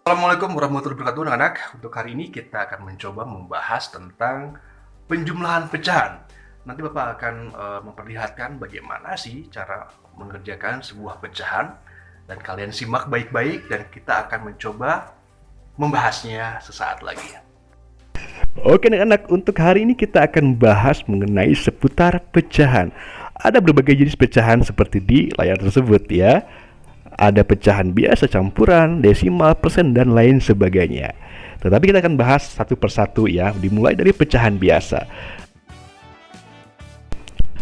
Assalamualaikum warahmatullahi wabarakatuh anak-anak. Untuk hari ini kita akan mencoba membahas tentang penjumlahan pecahan. Nanti Bapak akan memperlihatkan bagaimana sih cara mengerjakan sebuah pecahan. Dan kalian simak baik-baik dan kita akan mencoba membahasnya sesaat lagi. Oke anak-anak, untuk hari ini kita akan bahas mengenai seputar pecahan. Ada berbagai jenis pecahan seperti di layar tersebut ya. Ada pecahan biasa, campuran, desimal, persen, dan lain sebagainya. Tetapi kita akan bahas satu persatu ya, dimulai dari pecahan biasa.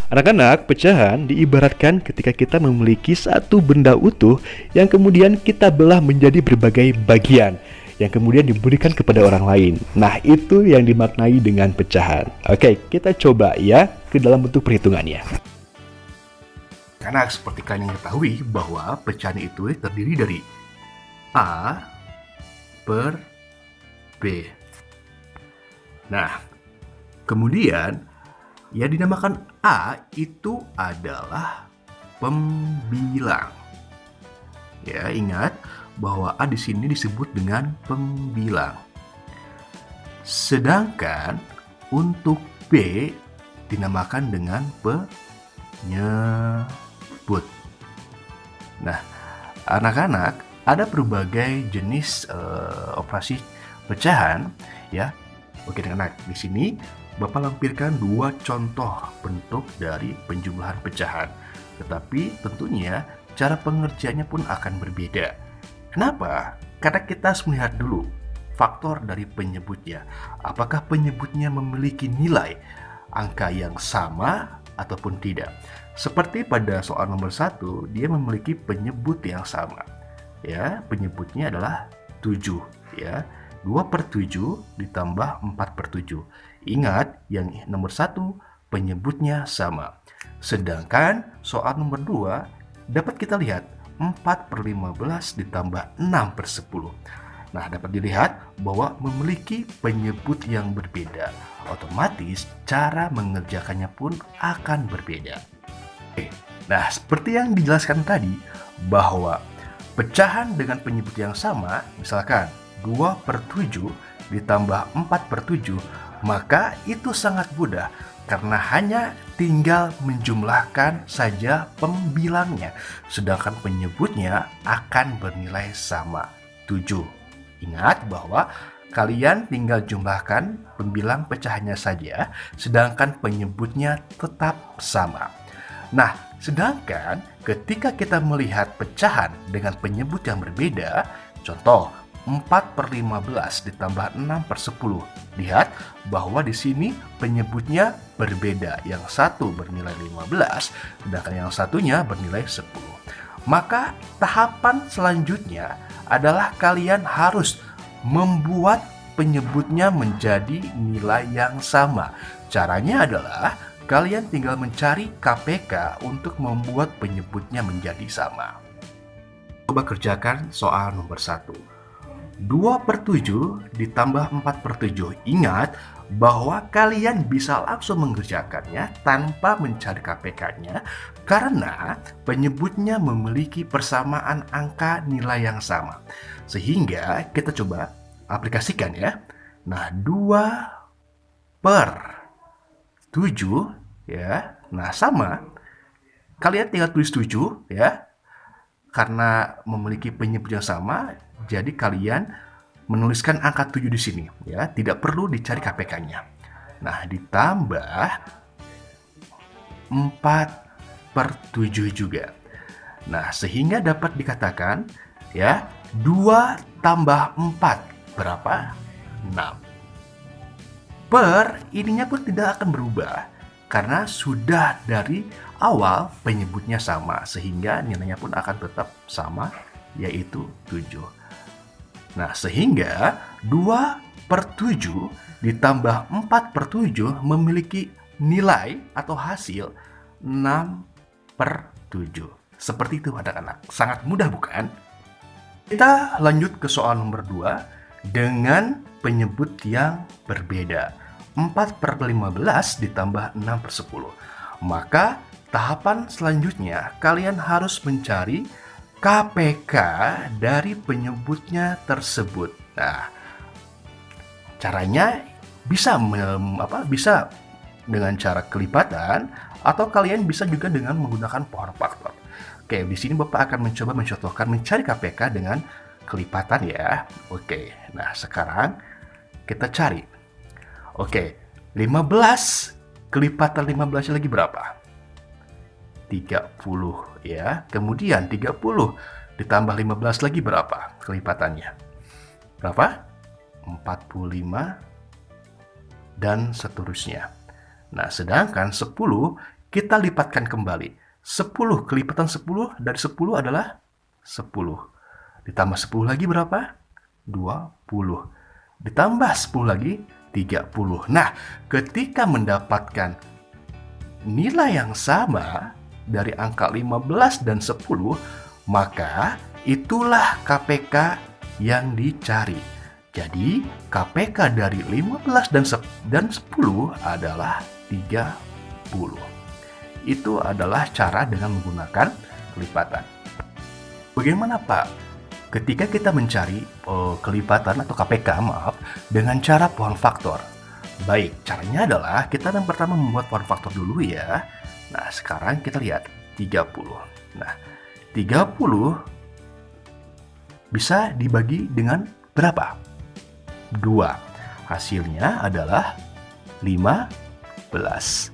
Anak-anak, pecahan diibaratkan ketika kita memiliki satu benda utuh yang kemudian kita belah menjadi berbagai bagian yang kemudian diberikan kepada orang lain. Nah, itu yang dimaknai dengan pecahan. Oke, kita coba ya ke dalam bentuk perhitungannya. Karena seperti kalian ketahui bahwa pecahan itu terdiri dari A per B. Nah, kemudian yang dinamakan A itu adalah pembilang. Ya, ingat bahwa A di sini disebut dengan pembilang. Sedangkan untuk B dinamakan dengan penyebut. Nah, anak-anak, ada berbagai jenis operasi pecahan ya. Oke, anak-anak, di sini Bapak lampirkan dua contoh bentuk dari penjumlahan pecahan. Tetapi tentunya cara pengerjaannya pun akan berbeda. Kenapa? Karena kita harus melihat dulu faktor dari penyebutnya. Apakah penyebutnya memiliki nilai angka yang sama ataupun tidak. Seperti pada soal nomor 1, dia memiliki penyebut yang sama. Ya, penyebutnya adalah 7 ya. 2/7 ditambah 4/7. Ingat, yang nomor 1 penyebutnya sama. Sedangkan soal nomor 2 dapat kita lihat 4/15 ditambah 6/10. Nah, dapat dilihat bahwa memiliki penyebut yang berbeda. Otomatis cara mengerjakannya pun akan berbeda. Nah, seperti yang dijelaskan tadi, bahwa pecahan dengan penyebut yang sama, misalkan 2/7 ditambah 4/7, maka itu sangat mudah karena hanya tinggal menjumlahkan saja pembilangnya, sedangkan penyebutnya akan bernilai sama, 7. Ingat bahwa kalian tinggal jumlahkan pembilang pecahannya saja, sedangkan penyebutnya tetap sama. Nah, sedangkan ketika kita melihat pecahan dengan penyebut yang berbeda, contoh 4/15 ditambah 6/10. Lihat bahwa di sini penyebutnya berbeda. Yang satu bernilai 15, sedangkan yang satunya bernilai 10. Maka tahapan selanjutnya adalah kalian harus membuat penyebutnya menjadi nilai yang sama. Caranya adalah kalian tinggal mencari KPK untuk membuat penyebutnya menjadi sama. Coba kerjakan soal nomor 1. 2/7 ditambah 4/7. Ingat bahwa kalian bisa langsung mengerjakannya tanpa mencari KPK-nya karena penyebutnya memiliki persamaan angka nilai yang sama. Sehingga kita coba aplikasikan ya. Nah, 2/7 ya. Nah, sama. Kalian tinggal tulis 7 ya. Karena memiliki penyebut yang sama, jadi kalian menuliskan angka 7 di sini ya, tidak perlu dicari KPK-nya. Nah, ditambah 4/7 juga. Nah, sehingga dapat dikatakan ya, 2 tambah 4 berapa? 6. Per ininya pun tidak akan berubah karena sudah dari awal penyebutnya sama, sehingga nilainya pun akan tetap sama, yaitu 7. Nah, sehingga 2/7 ditambah 4/7 memiliki nilai atau hasil 6/7. Seperti itu anak-anak. Sangat mudah bukan? Kita lanjut ke soal nomor 2 dengan penyebut yang berbeda. 4/15 ditambah 6/10. Maka tahapan selanjutnya kalian harus mencari KPK dari penyebutnya tersebut. Nah, caranya bisa bisa dengan cara kelipatan atau kalian bisa juga dengan menggunakan power faktor. Oke, di sini Bapak akan mencoba mencontohkan mencari KPK dengan kelipatan ya. Oke, nah sekarang kita cari. Oke, 15 kelipatan 15 lagi berapa? 30 ya. Kemudian 30 ditambah 15 lagi berapa kelipatannya? Berapa? 45 dan seterusnya. Nah, sedangkan 10 kita lipatkan kembali. 10 kelipatan 10 dari 10 adalah 10. Ditambah 10 lagi berapa? 20. Ditambah 10 lagi 30. Nah, ketika mendapatkan nilai yang sama dari angka 15 dan 10, maka itulah KPK yang dicari. Jadi, KPK dari 15 dan 10 adalah 30. Itu adalah cara dengan menggunakan kelipatan. Bagaimana Pak? Ketika kita mencari kelipatan atau KPK, dengan cara pohon faktor. Baik, caranya adalah kita yang pertama membuat pohon faktor dulu ya. Nah, sekarang kita lihat 30. Nah, 30 bisa dibagi dengan berapa? 2. Hasilnya adalah 15.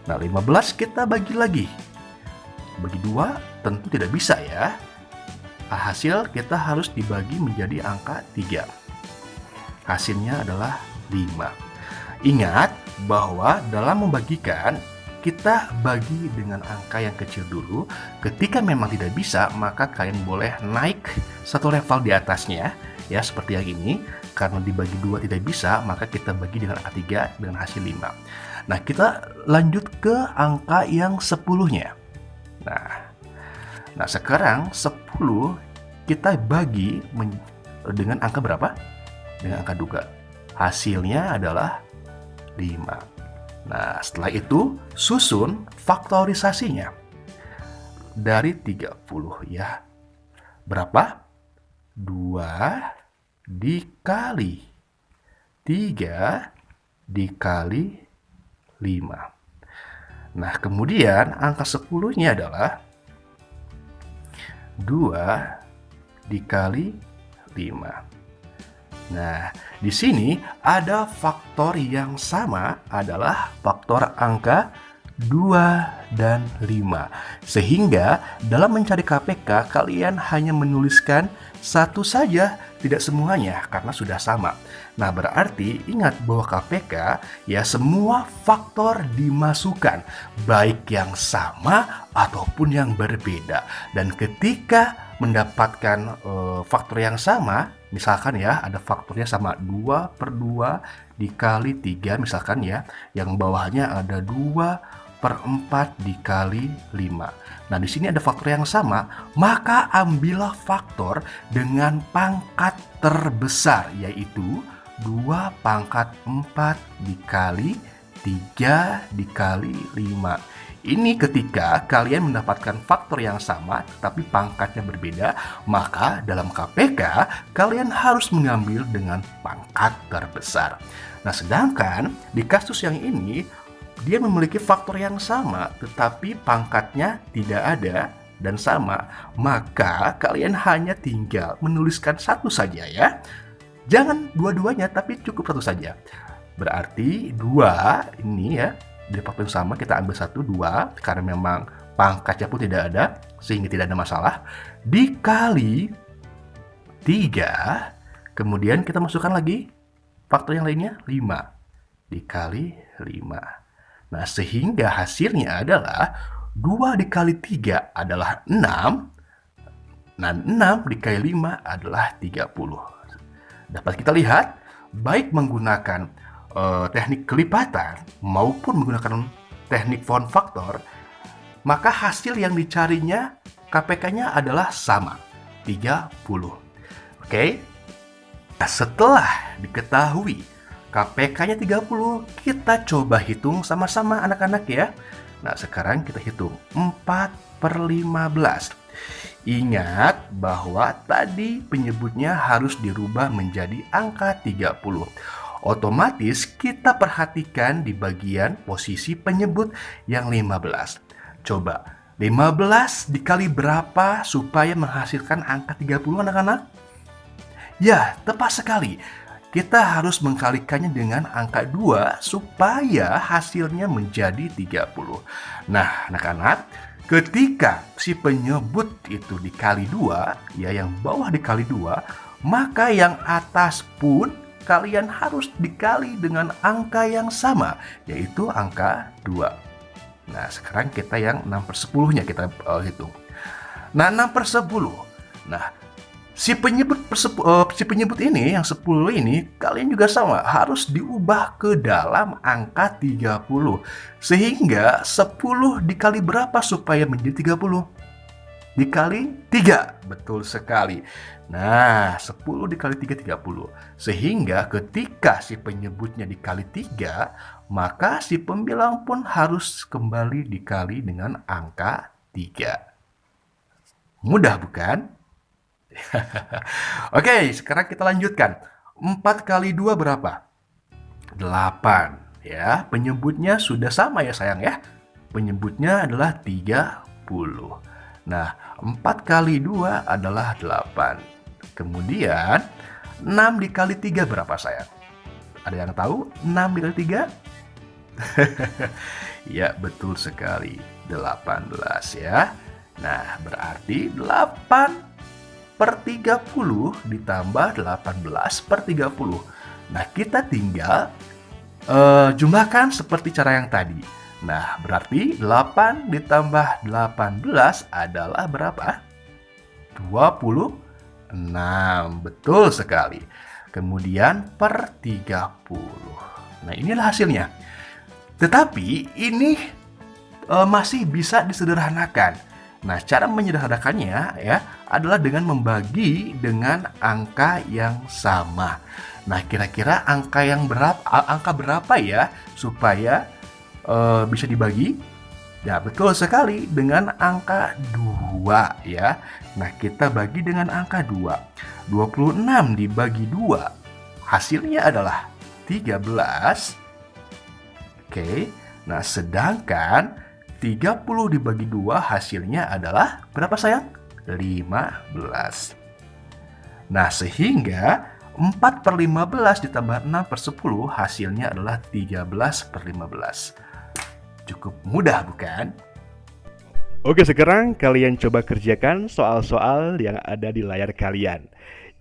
Nah, 15 kita bagi lagi. Bagi 2 tentu tidak bisa ya. Hasil kita harus dibagi menjadi angka 3. Hasilnya adalah 5. Ingat bahwa dalam membagikan, kita bagi dengan angka yang kecil dulu. Ketika memang tidak bisa, maka kalian boleh naik satu level di atasnya. Ya, seperti yang ini. Karena dibagi 2 tidak bisa, maka kita bagi dengan angka 3 dengan hasil 5. Nah, kita lanjut ke angka yang 10-nya. Nah, sekarang 10 kita bagi dengan angka berapa? Dengan angka 2. Hasilnya adalah 5. Nah, setelah itu susun faktorisasinya. Dari 30 ya. Berapa? 2 dikali 3 dikali 5. Nah, kemudian angka 10-nya adalah 2 dikali 5. Nah, di sini ada faktor yang sama adalah faktor angka 2 dan 5. Sehingga dalam mencari KPK kalian hanya menuliskan satu saja, tidak semuanya karena sudah sama. Nah, berarti ingat bahwa KPK ya semua faktor dimasukkan, baik yang sama ataupun yang berbeda. Dan ketika mendapatkan faktor yang sama, misalkan ya ada faktornya sama 2/2 dikali 3 misalkan ya, yang bawahnya ada 2/4 dikali 5. Nah, di sini ada faktor yang sama, maka ambillah faktor dengan pangkat terbesar, yaitu 2/4 dikali 3 dikali 5. Ini ketika kalian mendapatkan faktor yang sama, tapi pangkatnya berbeda, maka dalam KPK kalian harus mengambil dengan pangkat terbesar. Nah, sedangkan di kasus yang ini, dia memiliki faktor yang sama, tetapi pangkatnya tidak ada dan sama. Maka kalian hanya tinggal menuliskan satu saja ya. Jangan dua-duanya, tapi cukup satu saja. Berarti 2 ini ya, dari faktor yang sama kita ambil 1, 2, karena memang pangkatnya pun tidak ada, sehingga tidak ada masalah. Dikali 3, kemudian kita masukkan lagi faktor yang lainnya, 5. Dikali 5. Nah, sehingga hasilnya adalah 2 dikali 3 adalah 6. Nah, 6 dikali 5 adalah 30. Dapat kita lihat, baik menggunakan teknik kelipatan maupun menggunakan teknik pohon faktor, maka hasil yang dicarinya KPK-nya adalah sama, 30. Oke? Nah, setelah diketahui KPK-nya 30, kita coba hitung sama-sama anak-anak ya. Nah, sekarang kita hitung 4/15. Ingat bahwa tadi penyebutnya harus dirubah menjadi angka 30. Otomatis kita perhatikan di bagian posisi penyebut yang 15. Coba, 15 dikali berapa supaya menghasilkan angka 30 anak-anak? Ya, tepat sekali. Kita harus mengkalikannya dengan angka 2 supaya hasilnya menjadi 30. Nah, anak-anak, ketika si penyebut itu dikali 2, ya yang bawah dikali 2, maka yang atas pun kalian harus dikali dengan angka yang sama, yaitu angka 2. Nah, sekarang kita yang 6/10-nya kita hitung. Nah, 6/10. Nah, si penyebut ini yang 10 ini kalian juga sama harus diubah ke dalam angka 30. Sehingga 10 dikali berapa supaya menjadi 30? Dikali 3. Betul sekali. Nah, 10 dikali 3 30. Sehingga ketika si penyebutnya dikali 3, maka si pembilang pun harus kembali dikali dengan angka 3. Mudah bukan? Oke, sekarang kita lanjutkan. 4 kali 2 berapa? 8. Ya, penyebutnya sudah sama ya sayang ya. Penyebutnya adalah 30. Nah, 4 kali 2 adalah 8. Kemudian 6 dikali 3 berapa sayang? Ada yang tahu 6 dikali 3? Ya, betul sekali. 18 ya. Nah, berarti 8/30 ditambah 18/30. Nah, kita tinggal jumlahkan seperti cara yang tadi. Nah, berarti 8 ditambah 18 adalah berapa? 26. Betul sekali. Kemudian per 30. Nah, inilah hasilnya. Tetapi ini masih bisa disederhanakan. Nah, cara menyederhanakannya ya adalah dengan membagi dengan angka yang sama. Nah, kira-kira angka berapa ya supaya bisa dibagi? Ya, betul sekali dengan angka 2 ya. Nah, kita bagi dengan angka 2. 26 dibagi 2 hasilnya adalah 13. Oke. Nah, sedangkan 30 dibagi 2 hasilnya adalah berapa sayang? 15. Nah, sehingga 4/15 ditambah 6/10 hasilnya adalah 13/15. Cukup mudah bukan? Oke, sekarang kalian coba kerjakan soal-soal yang ada di layar kalian.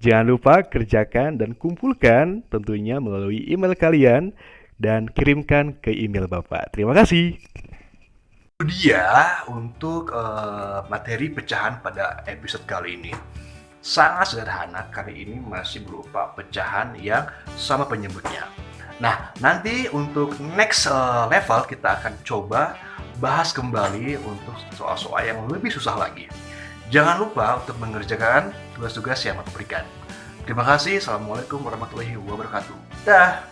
Jangan lupa kerjakan dan kumpulkan tentunya melalui email kalian dan kirimkan ke email Bapak. Terima kasih. Itu dia untuk materi pecahan pada episode kali ini. Sangat sederhana, kali ini masih berupa pecahan yang sama penyebutnya. Nah, nanti untuk next level kita akan coba bahas kembali untuk soal-soal yang lebih susah lagi. Jangan lupa untuk mengerjakan tugas-tugas yang aku berikan. Terima kasih. Assalamualaikum warahmatullahi wabarakatuh. Dah.